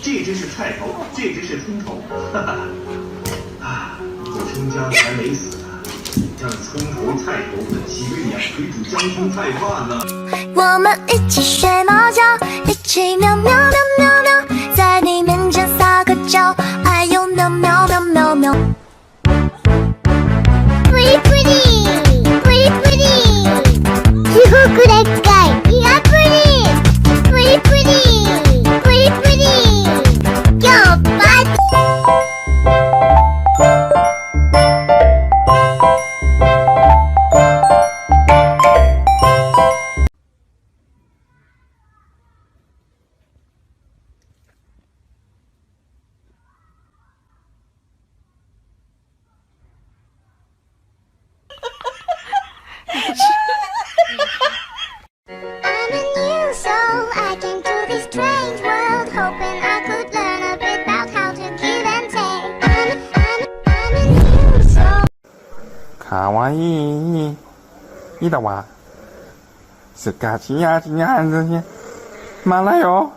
这只是菜头，这只是葱头，哈哈！啊，我葱姜还没死呢，让葱头菜头一起喂养水煮姜葱菜饭呢。我们一起睡猫觉，一起喵喵喵喵喵，在你面前撒个娇，哎呦喵喵喵喵喵。Pretty pretty pretty pretty， すごくでっかいイヤプリ。Pretty pretty pretty pretty， 今日パーティー。卡哇伊，いいだわ。スカチヤチヤンズに、马来哟。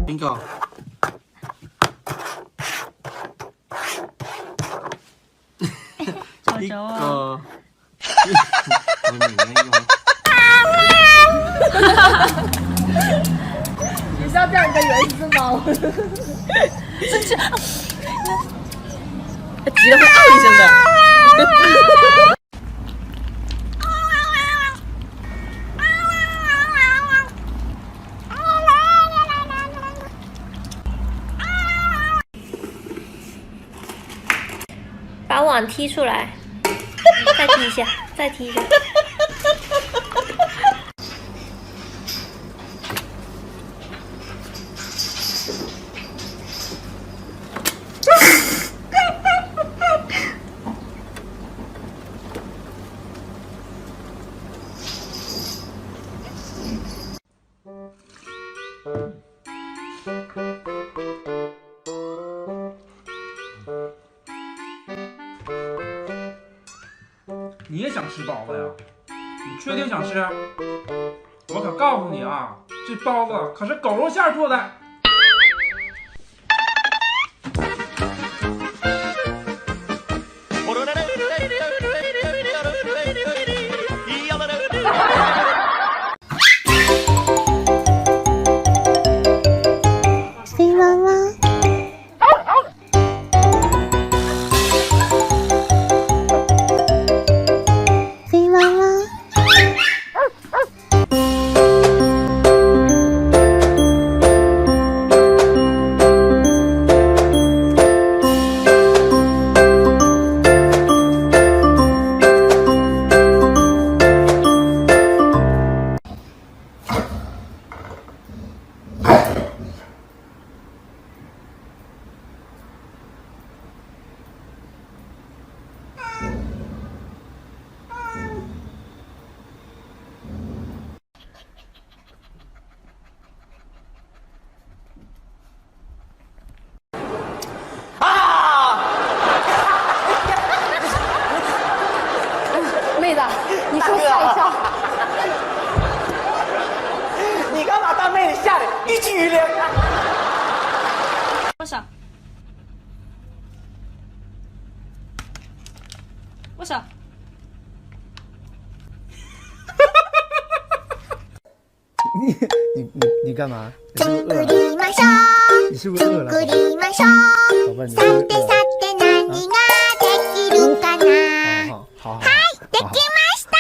bingo。一个，我没有。你是要这样一个圆丝吗？生气，急了会嗷一声的。把网踢出来，再踢一下，再踢一下。你也想吃包子呀？你确定想吃？我可告诉你啊，这包子可是狗肉馅做的。飞妈妈。妹子，你说吓一跳。你干嘛把妹子吓得一激灵？我想，我想。你干嘛？你是不是饿了？宝贝，你是不是饿了？好。はい、できました。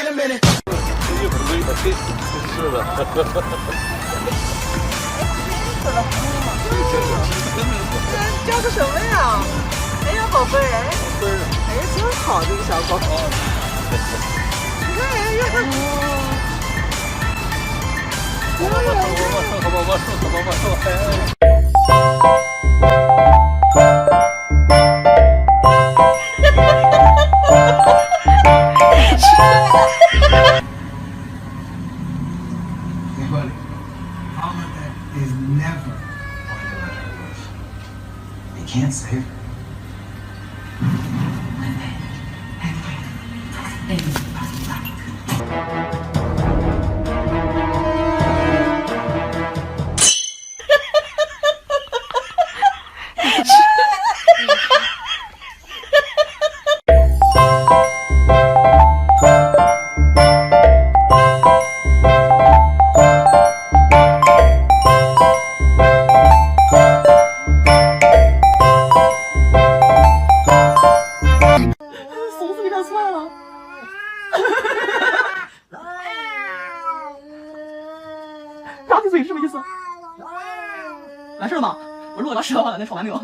叫个什么呀？哎呀，宝贝儿，哎呀，真好，这个小狗。你看，哎呀。Is never going to let her live. They can't save her.张起嘴是什么意思？完事了吗？我如果要吃的话，那炒完没有？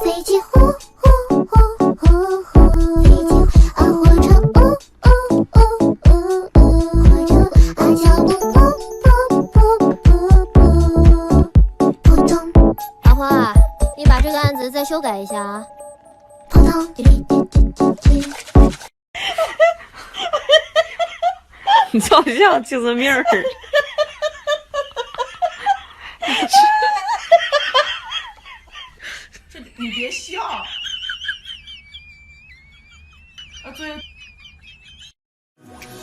飞机呼呼呼呼呼，飞机啊火车呜呜呜呜呜，火车啊脚步噗噗噗噗噗，扑通。阿花，你把这个案子再修改一下啊。扑通滴滴滴滴滴。你照相就是命儿。你别笑。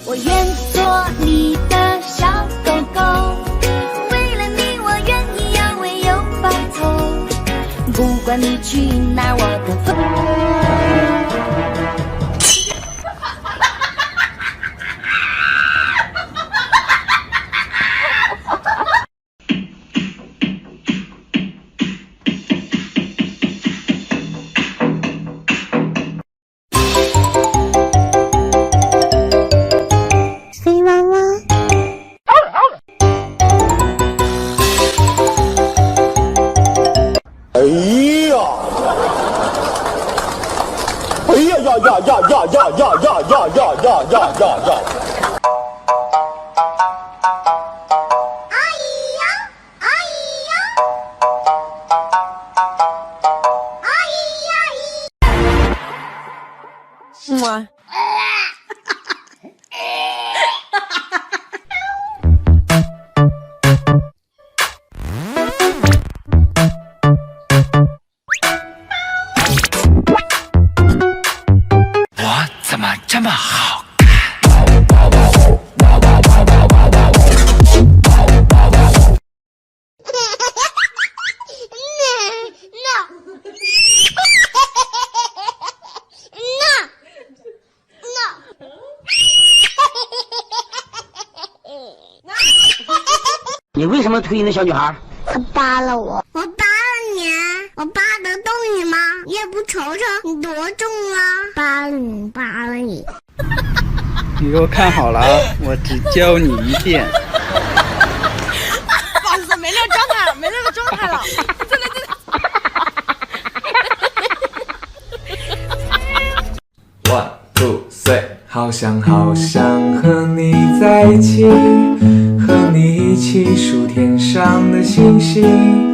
我愿做你的小狗狗，为了你我愿意要为有白头，不管你去哪儿，我都我怎么这么好？你为什么推那小女孩？他扒了我，我扒了你，我扒得动你吗？你也不瞅瞅你多重啊！扒了你，扒了你。你给我看好了啊，我只教你一遍。不好意思，没那个状态了，没那个状态了。对对对。One, two, three， 好想好想和你在一起，和你一起数天上的星星。